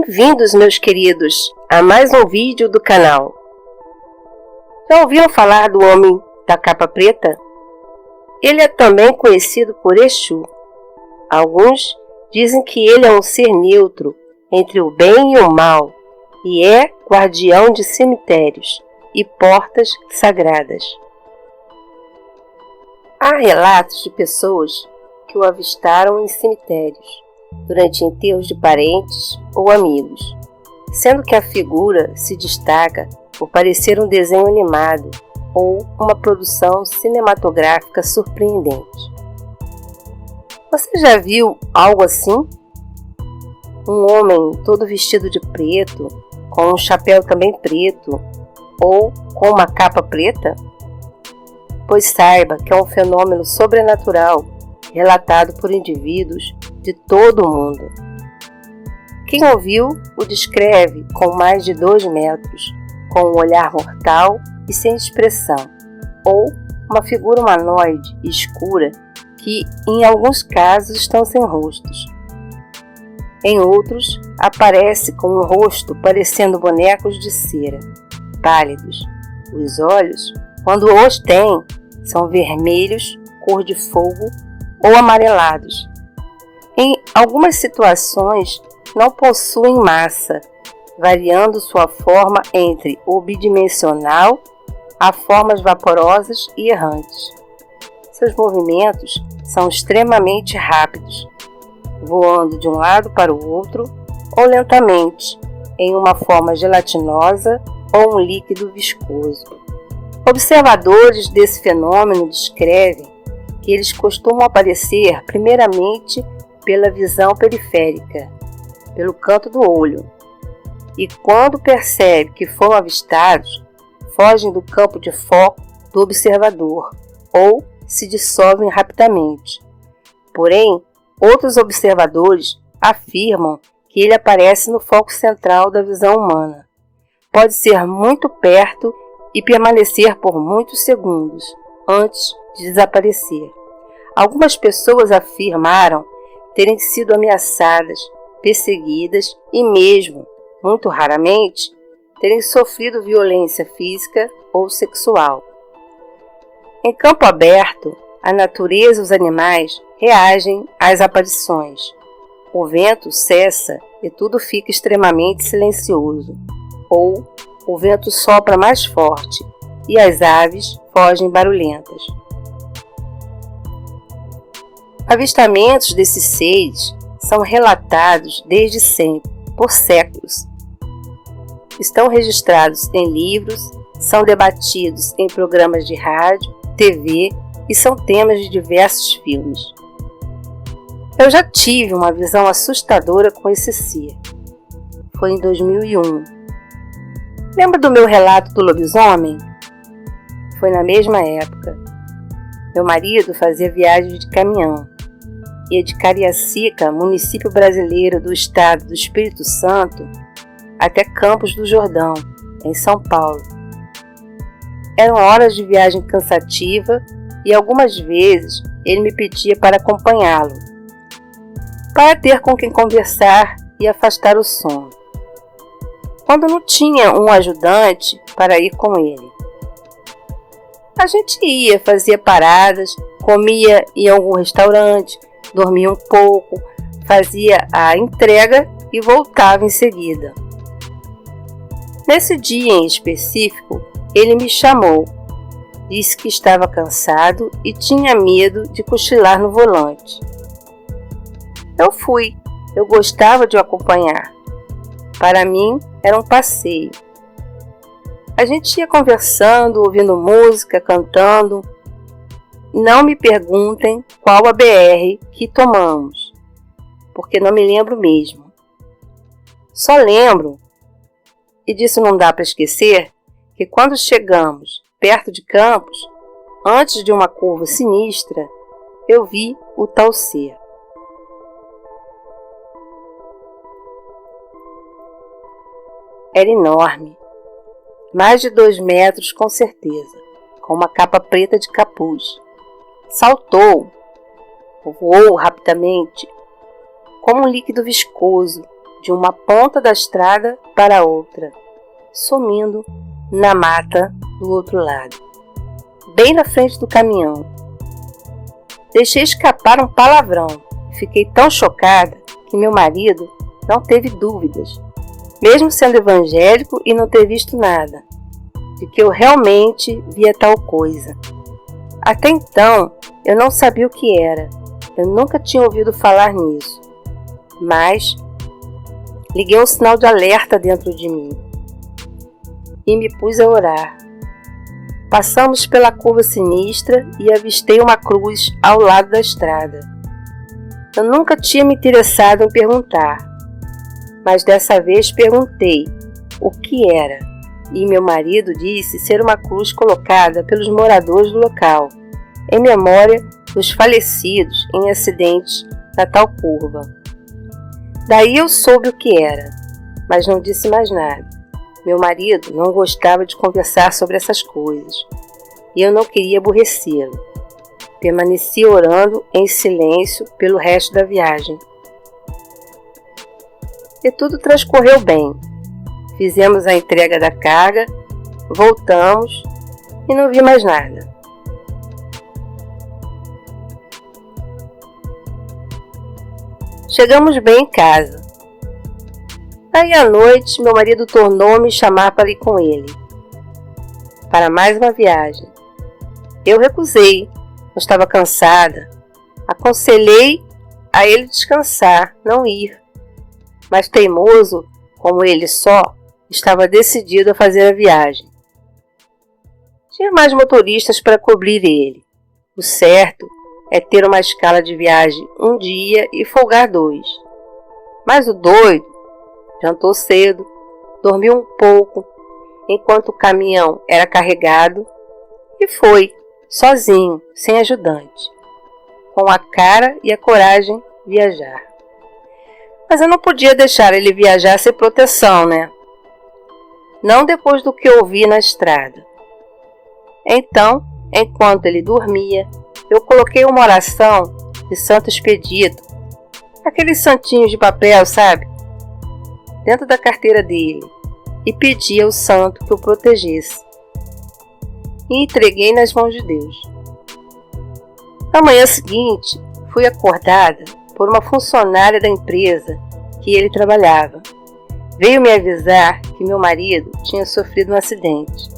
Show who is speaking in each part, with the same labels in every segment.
Speaker 1: Bem-vindos, meus queridos, a mais um vídeo do canal. Já ouviram falar do Homem da Capa Preta? Ele é também conhecido por Exu. Alguns dizem que ele é um ser neutro entre o bem e o mal e é guardião de cemitérios e portas sagradas. Há relatos de pessoas que o avistaram em cemitérios durante enterros de parentes ou amigos, sendo que a figura se destaca por parecer um desenho animado ou uma produção cinematográfica surpreendente. Você já viu algo assim? Um homem todo vestido de preto, com um chapéu também preto, ou com uma capa preta? Pois saiba que é um fenômeno sobrenatural relatado por indivíduos de todo o mundo. Quem ouviu o descreve com mais de 2 metros, com um olhar mortal e sem expressão, ou uma figura humanoide e escura que, em alguns casos, estão sem rostos. Em outros, aparece com um rosto parecendo bonecos de cera, pálidos. Os olhos, quando os têm, são vermelhos, cor de fogo ou amarelados. Em algumas situações, não possuem massa, variando sua forma entre o bidimensional a formas vaporosas e errantes. Seus movimentos são extremamente rápidos, voando de um lado para o outro ou lentamente, em uma forma gelatinosa ou um líquido viscoso. Observadores desse fenômeno descrevem que eles costumam aparecer primeiramente pela visão periférica, pelo canto do olho, e quando percebe que foram avistados, fogem do campo de foco do observador ou se dissolvem rapidamente. Porém, outros observadores afirmam que ele aparece no foco central da visão humana. Pode ser muito perto e permanecer por muitos segundos antes de desaparecer. Algumas pessoas afirmaram terem sido ameaçadas, perseguidas e mesmo, muito raramente, terem sofrido violência física ou sexual. Em campo aberto, a natureza e os animais reagem às aparições. O vento cessa e tudo fica extremamente silencioso, ou o vento sopra mais forte e as aves fogem barulhentas. Avistamentos desses seres são relatados desde sempre, por séculos. Estão registrados em livros, são debatidos em programas de rádio, TV e são temas de diversos filmes. Eu já tive uma visão assustadora com esse ser. Foi em 2001. Lembra do meu relato do lobisomem? Foi na mesma época. Meu marido fazia viagens de caminhão. Ia de Cariacica, município brasileiro do estado do Espírito Santo, até Campos do Jordão, em São Paulo. Eram horas de viagem cansativa e algumas vezes ele me pedia para acompanhá-lo, para ter com quem conversar e afastar o sono, quando não tinha um ajudante para ir com ele. A gente ia, fazia paradas, comia em algum restaurante, dormia um pouco, fazia a entrega e voltava em seguida. Nesse dia em específico, ele me chamou, disse que estava cansado e tinha medo de cochilar no volante. Eu fui, eu gostava de o acompanhar. Para mim, era um passeio. A gente ia conversando, ouvindo música, cantando. Não me perguntem qual a BR que tomamos, porque não me lembro mesmo. Só lembro, e disso não dá para esquecer, que quando chegamos perto de Campos, antes de uma curva sinistra, eu vi o tal ser. Era enorme, mais de 2 metros com certeza, com uma capa preta de capuz. Saltou, voou rapidamente, como um líquido viscoso, de uma ponta da estrada para a outra, sumindo na mata do outro lado, bem na frente do caminhão. Deixei escapar um palavrão e fiquei tão chocada que meu marido não teve dúvidas, mesmo sendo evangélico e não ter visto nada, de que eu realmente via tal coisa. Até então, eu não sabia o que era, eu nunca tinha ouvido falar nisso, mas liguei um sinal de alerta dentro de mim e me pus a orar. Passamos pela curva sinistra e avistei uma cruz ao lado da estrada. Eu nunca tinha me interessado em perguntar, mas dessa vez perguntei o que era, e meu marido disse ser uma cruz colocada pelos moradores do local, em memória dos falecidos em acidentes na tal curva. Daí eu soube o que era, mas não disse mais nada. Meu marido não gostava de conversar sobre essas coisas, e eu não queria aborrecê-lo. Permaneci orando em silêncio pelo resto da viagem. E tudo transcorreu bem. Fizemos a entrega da carga, voltamos e não vi mais nada. Chegamos bem em casa. Aí à noite, meu marido tornou-me chamar para ir com ele, para mais uma viagem. Eu recusei, eu estava cansada. Aconselhei a ele descansar, não ir. Mas teimoso, como ele só, estava decidido a fazer a viagem. Tinha mais motoristas para cobrir ele. O certo é ter uma escala de viagem um dia e folgar 2. Mas o doido jantou cedo, dormiu um pouco, enquanto o caminhão era carregado, e foi, sozinho, sem ajudante, com a cara e a coragem viajar. Mas eu não podia deixar ele viajar sem proteção, né? Não depois do que ouvi na estrada. Então, enquanto ele dormia, eu coloquei uma oração de Santo Expedito, aqueles santinhos de papel, sabe? Dentro da carteira dele, e pedi ao santo que o protegesse. E entreguei nas mãos de Deus. Na manhã seguinte, fui acordada por uma funcionária da empresa que ele trabalhava. Veio me avisar que meu marido tinha sofrido um acidente.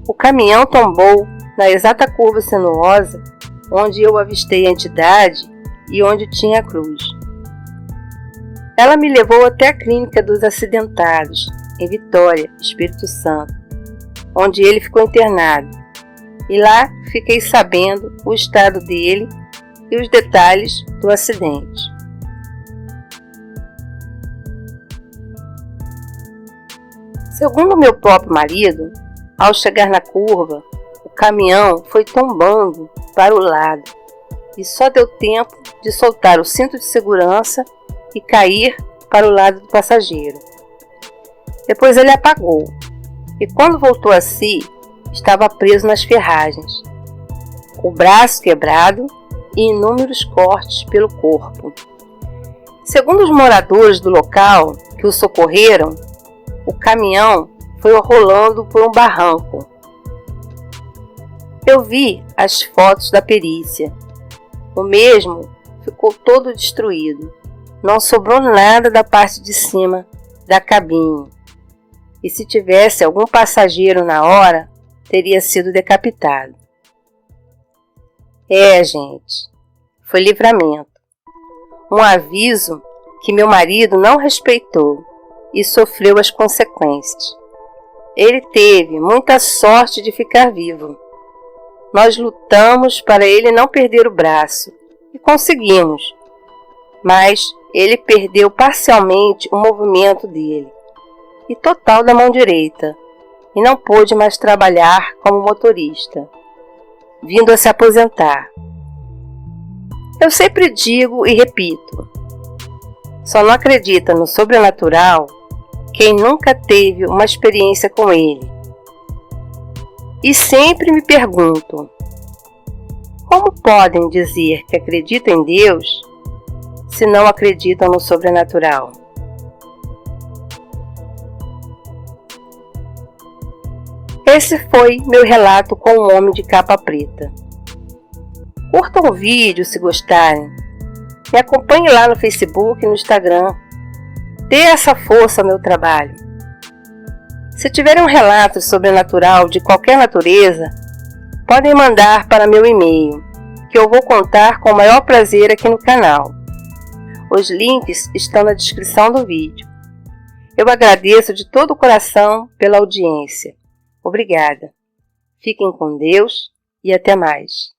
Speaker 1: O caminhão tombou na exata curva sinuosa onde eu avistei a entidade e onde tinha a cruz. Ela me levou até a clínica dos acidentados, em Vitória, Espírito Santo, onde ele ficou internado. E lá fiquei sabendo o estado dele e os detalhes do acidente. Segundo meu próprio marido, ao chegar na curva, o caminhão foi tombando para o lado e só deu tempo de soltar o cinto de segurança e cair para o lado do passageiro. Depois ele apagou e quando voltou a si, estava preso nas ferragens, o braço quebrado e inúmeros cortes pelo corpo. Segundo os moradores do local que o socorreram, o caminhão foi rolando por um barranco. Eu vi as fotos da perícia. O mesmo ficou todo destruído. Não sobrou nada da parte de cima da cabine. E se tivesse algum passageiro na hora, teria sido decapitado. Gente, foi livramento. Um aviso que meu marido não respeitou e sofreu as consequências. Ele teve muita sorte de ficar vivo. Nós lutamos para ele não perder o braço e conseguimos, mas ele perdeu parcialmente o movimento dele e total da mão direita e não pôde mais trabalhar como motorista, vindo a se aposentar. Eu sempre digo e repito, só não acredita no sobrenatural quem nunca teve uma experiência com ele. E sempre me pergunto, como podem dizer que acreditam em Deus se não acreditam no sobrenatural? Esse foi meu relato com o homem de capa preta. Curtam o vídeo se gostarem. Me acompanhe lá no Facebook e no Instagram. Dê essa força ao meu trabalho. Se tiverem um relato sobrenatural de qualquer natureza, podem mandar para meu e-mail, que eu vou contar com o maior prazer aqui no canal. Os links estão na descrição do vídeo. Eu agradeço de todo o coração pela audiência. Obrigada. Fiquem com Deus e até mais.